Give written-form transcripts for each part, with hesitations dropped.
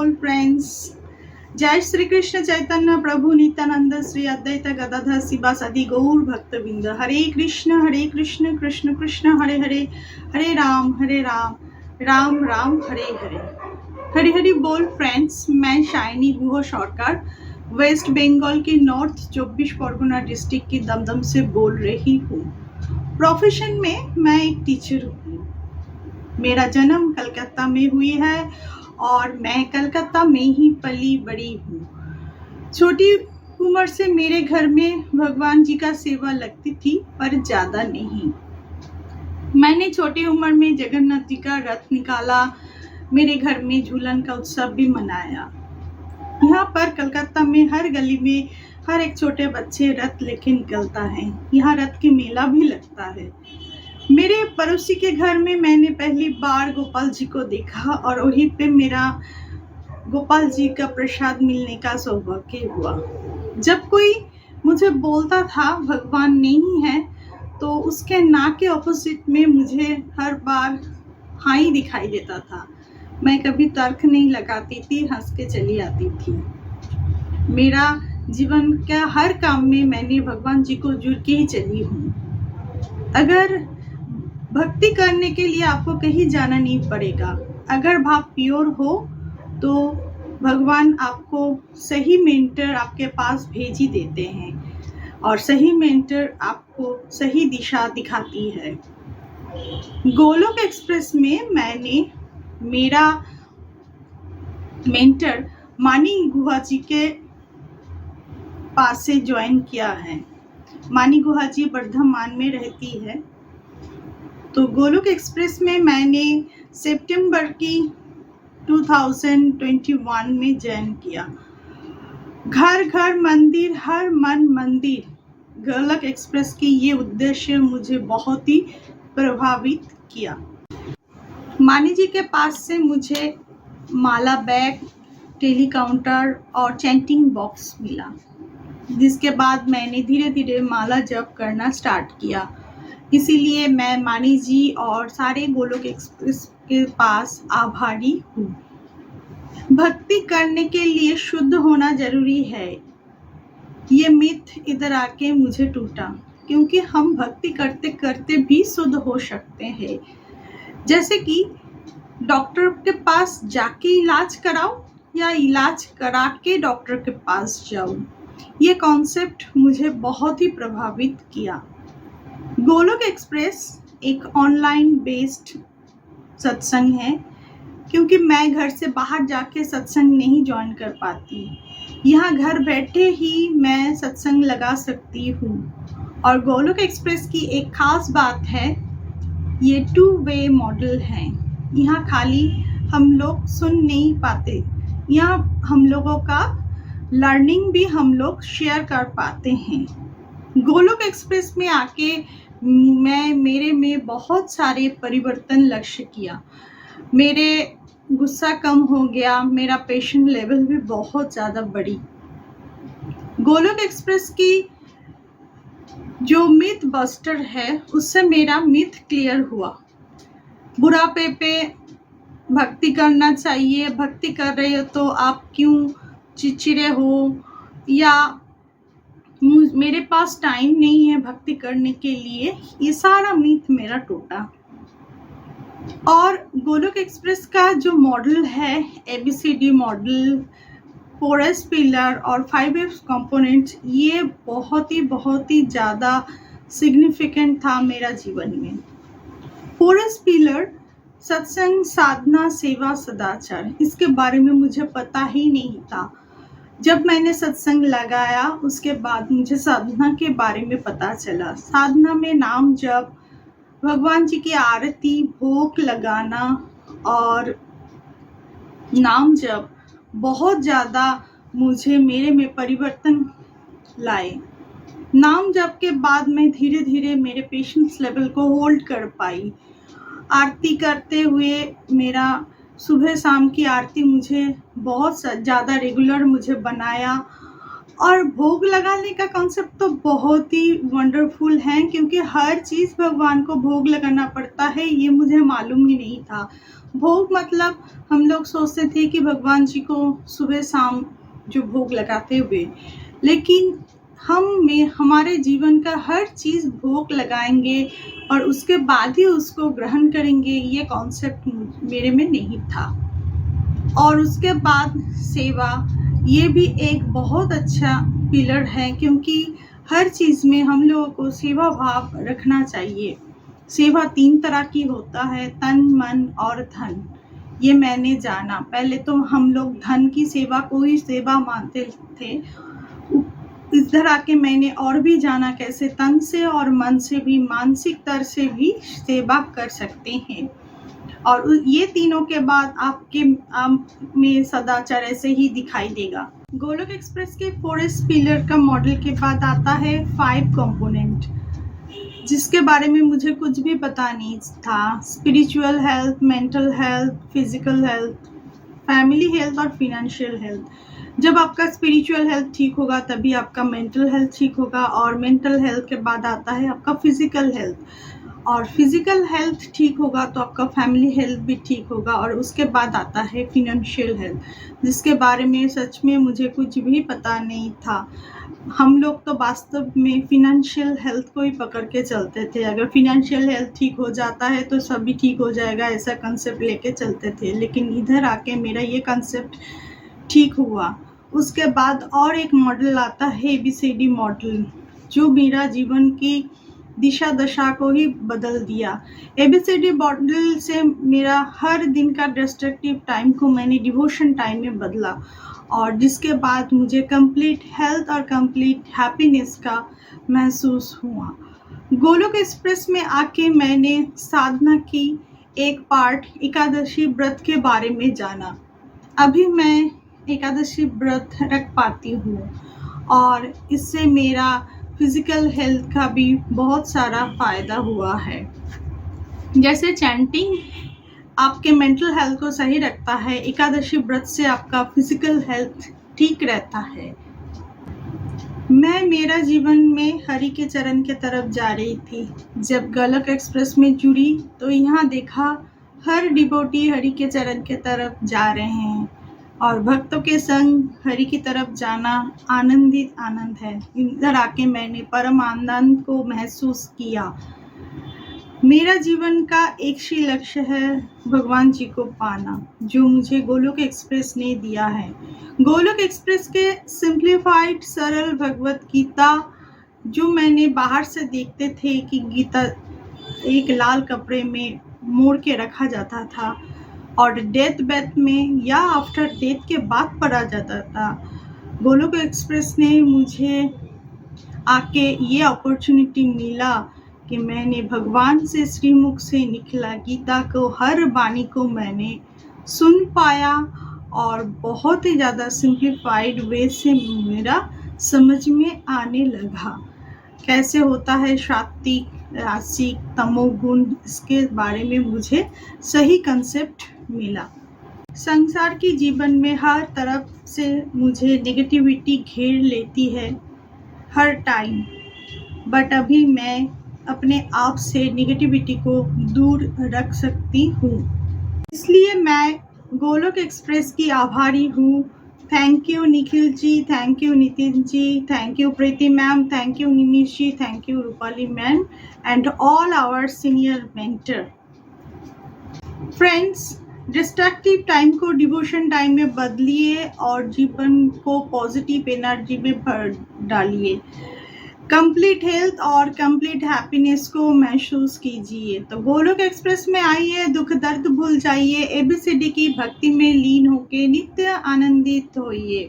बोल फ्रेंड्स। जय श्री कृष्ण चैतन्य प्रभु नित्यानंद श्री अद्वैत गदाधर शिवासादि गौर भक्तवृंद। हरे कृष्ण कृष्ण कृष्ण हरे हरे, हरे राम राम राम हरे हरे। हरी हरी बोल फ्रेंड्स। मैं शाइनी गुह सरकार वेस्ट बंगाल के नॉर्थ 24 परगना डिस्ट्रिक्ट की दमदम से बोल रही हूँ। प्रोफेशन में मैं एक टीचर हूँ। मेरा जन्म कलकत्ता में हुई है और मैं कलकत्ता में ही पली बड़ी हूँ। छोटी उम्र से मेरे घर में भगवान जी का सेवा लगती थी, पर ज़्यादा नहीं। मैंने छोटी उम्र में जगन्नाथ जी का रथ निकाला। मेरे घर में झूलन का उत्सव भी मनाया। यहाँ पर कलकत्ता में हर गली में हर एक छोटे बच्चे रथ लेके निकलता है। यहाँ रथ के मेला भी लगता है। मेरे पड़ोसी के घर में मैंने पहली बार गोपाल जी को देखा और वहीं पे मेरा गोपाल जी का प्रसाद मिलने का सौभाग्य हुआ। जब कोई मुझे बोलता था भगवान नहीं है, तो उसके ना के ऑपोजिट में मुझे हर बार हाँ ही दिखाई देता था। मैं कभी तर्क नहीं लगाती थी, हंस के चली आती थी। मेरा जीवन का हर काम में मैंने भगवान जी को जुड़ के ही चली हूँ। अगर भक्ति करने के लिए आपको कहीं जाना नहीं पड़ेगा। अगर भाव प्योर हो तो भगवान आपको सही मेंटर आपके पास भेज ही देते हैं और सही मेंटर आपको सही दिशा दिखाती है। गोलोक एक्सप्रेस में मैंने मेरा मेंटर मानी गुहा जी के पास से ज्वाइन किया है। मानी गुहा जी वर्धमान में रहती है। तो गोलोक एक्सप्रेस में मैंने सितंबर की 2021 में ज्वाइन किया। घर घर मंदिर, हर मन मंदिर, गोलोक एक्सप्रेस की ये उद्देश्य मुझे बहुत ही प्रभावित किया। मानी जी के पास से मुझे माला बैग, टेली काउंटर और चैंटिंग बॉक्स मिला, जिसके बाद मैंने धीरे धीरे माला जप करना स्टार्ट किया। इसीलिए मैं मानी जी और सारे गोलोक एक्सप्रेस के पास आभारी हूँ। भक्ति करने के लिए शुद्ध होना जरूरी है, ये मिथ इधर आके मुझे टूटा, क्योंकि हम भक्ति करते करते भी शुद्ध हो सकते हैं। जैसे कि डॉक्टर के पास जाके इलाज कराओ या इलाज करा के डॉक्टर के पास जाओ, ये कॉन्सेप्ट मुझे बहुत ही प्रभावित किया। गोलोक एक्सप्रेस एक ऑनलाइन बेस्ड सत्संग है, क्योंकि मैं घर से बाहर जाके सत्संग नहीं ज्वाइन कर पाती। यहाँ घर बैठे ही मैं सत्संग लगा सकती हूँ। और गोलोक एक्सप्रेस की एक खास बात है, ये 2 वे मॉडल है। यहाँ खाली हम लोग सुन नहीं पाते, यहाँ हम लोगों का लर्निंग भी हम लोग शेयर कर पाते हैं। गोलोक एक्सप्रेस में आके मेरे में बहुत सारे परिवर्तन लक्ष्य किया। मेरे गुस्सा कम हो गया, मेरा पेशेंट लेवल भी बहुत ज़्यादा बढ़ी। गोलोक एक्सप्रेस की जो मिथ बस्टर है, उससे मेरा मिथ क्लियर हुआ। बुढ़ापे पे भक्ति करना चाहिए, भक्ति कर रहे हो तो आप क्यों चिड़चिड़े हो, या मेरे पास टाइम नहीं है भक्ति करने के लिए, ये सारा मिथ मेरा टूटा। और गोलोक एक्सप्रेस का जो मॉडल है, ABCD मॉडल, 4S पिलर और 5S कंपोनेंट्स, ये बहुत ही ज़्यादा सिग्निफिकेंट था मेरा जीवन में। 4S पिलर सत्संग, साधना, सेवा, सदाचार, इसके बारे में मुझे पता ही नहीं था। जब मैंने सत्संग लगाया उसके बाद मुझे साधना के बारे में पता चला। साधना में नाम जप, भगवान जी की आरती, भोग लगाना और नाम जप बहुत ज़्यादा मुझे मेरे में परिवर्तन लाए। नाम जप के बाद मैं धीरे धीरे मेरे पेशेंस लेवल को होल्ड कर पाई। आरती करते हुए मेरा सुबह शाम की आरती मुझे बहुत ज़्यादा रेगुलर मुझे बनाया। और भोग लगाने का कॉन्सेप्ट तो बहुत ही वंडरफुल है, क्योंकि हर चीज़ भगवान को भोग लगाना पड़ता है, ये मुझे मालूम ही नहीं था। भोग मतलब हम लोग सोचते थे कि भगवान जी को सुबह शाम जो भोग लगाते हुए, लेकिन हमारे जीवन का हर चीज़ भोग लगाएंगे और उसके बाद ही उसको ग्रहण करेंगे, ये कॉन्सेप्ट मेरे में नहीं था। और उसके बाद सेवा, ये भी एक बहुत अच्छा पिलर है, क्योंकि हर चीज़ में हम लोगों को सेवा भाव रखना चाहिए। सेवा 3 तरह की होता है, तन, मन और धन। ये मैंने जाना। पहले तो हम लोग धन की सेवा को ही सेवा मानते थे। इधर आके मैंने और भी जाना कैसे तन से और मन से भी, मानसिक स्तर से भी सेवा कर सकते हैं। और ये तीनों के बाद आपके में सदाचार ऐसे ही दिखाई देगा। गोलोक एक्सप्रेस के 4S पिलर का मॉडल के बाद आता है 5 कंपोनेंट, जिसके बारे में मुझे कुछ भी पता नहीं था। Spiritual health, mental health, physical health, family health और फिनेंशियल हेल्थ। जब आपका स्पिरिचुअल हेल्थ ठीक होगा तभी आपका मेंटल हेल्थ ठीक होगा, और मेंटल हेल्थ के बाद आता है आपका फिजिकल हेल्थ, और फिजिकल हेल्थ ठीक होगा तो आपका फैमिली हेल्थ भी ठीक होगा, और उसके बाद आता है फिनेंशियल हेल्थ, जिसके बारे में सच में मुझे कुछ भी पता नहीं था। हम लोग तो वास्तव में फिनेंशियल हेल्थ को ही पकड़ के चलते थे। अगर फिनेंशियल हेल्थ ठीक हो जाता है तो सभी ठीक हो जाएगा, ऐसा कंसेप्ट लेके चलते थे। लेकिन इधर आके मेरा ये कंसेप्ट ठीक हुआ। उसके बाद और एक मॉडल आता है ABCD मॉडल, जो मेरा जीवन की दिशा दशा को ही बदल दिया। ABCD मॉडल से मेरा हर दिन का डिस्ट्रक्टिव टाइम को मैंने डिवोशन टाइम में बदला, और जिसके बाद मुझे कंप्लीट हेल्थ और कंप्लीट हैप्पीनेस का महसूस हुआ। गोलोक एक्सप्रेस में आके मैंने साधना की एक पार्ट एकादशी व्रत के बारे में जाना। अभी मैं एकादशी व्रत रख पाती हूँ, और इससे मेरा फिजिकल हेल्थ का भी बहुत सारा फ़ायदा हुआ है। जैसे चैंटिंग आपके मेंटल हेल्थ को सही रखता है, एकादशी व्रत से आपका फिजिकल हेल्थ ठीक रहता है। मैं मेरा जीवन में हरि के चरण के तरफ जा रही थी। जब गोलोक एक्सप्रेस में जुड़ी तो यहाँ देखा हर डिवोटी हरि के चरण के तरफ जा रहे हैं, और भक्तों के संग हरि की तरफ जाना आनंद है। इधर आके मैंने परम आनंद को महसूस किया। मेरा जीवन का एक ही लक्ष्य है, भगवान जी को पाना, जो मुझे गोलोक एक्सप्रेस ने दिया है। गोलोक एक्सप्रेस के सिंप्लीफाइड सरल भगवत गीता, जो मैंने बाहर से देखते थे कि गीता एक लाल कपड़े में मोड़ के रखा जाता था और डेथ बेथ में या आफ्टर डेथ के बाद पढ़ा जाता था। गोलोक एक्सप्रेस ने मुझे आके ये अपॉर्चुनिटी मिला कि मैंने भगवान से श्रीमुख से निकला गीता को, हर वाणी को मैंने सुन पाया, और बहुत ही ज़्यादा सिंप्लीफाइड वे से मेरा समझ में आने लगा। कैसे होता है सात्विक, रासिक, तमोगुण, इसके बारे में मुझे सही कंसेप्ट मिला। संसार की जीवन में हर तरफ से मुझे नेगेटिविटी घेर लेती है हर टाइम, बट अभी मैं अपने आप से नेगेटिविटी को दूर रख सकती हूँ। इसलिए मैं गोलोक एक्सप्रेस की आभारी हूँ। Thank you Nikhil ji, thank you Nitin ji, thank you Preeti ma'am, thank you Nimish ji, thank you Rupali ma'am, and all our senior mentor. Friends, destructive time को डिवोशन टाइम में बदलिए और जीवन को पॉजिटिव एनर्जी में भर डालिए। कंप्लीट हेल्थ और कंप्लीट हैप्पीनेस को महसूस कीजिए। तो गोलोक एक्सप्रेस में आइए, दुख दर्द भूल जाइए, ABCD की भक्ति में लीन होके नित्य आनंदित होइए।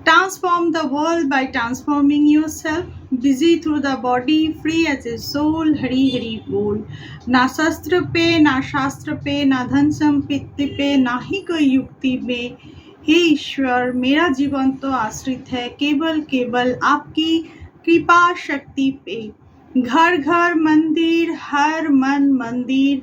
Transform the world by transforming yourself, busy through the body, free as a soul. Hari Hari बोल। ना शस्त्र पे, ना शास्त्र पे, ना धन संपत्ति पे, ना ही कोई युक्ति में। हे ईश्वर, मेरा जीवन तो आश्रित है केवल आपकी कृपा शक्ति पे। घर घर मंदिर, हर मन मंदिर।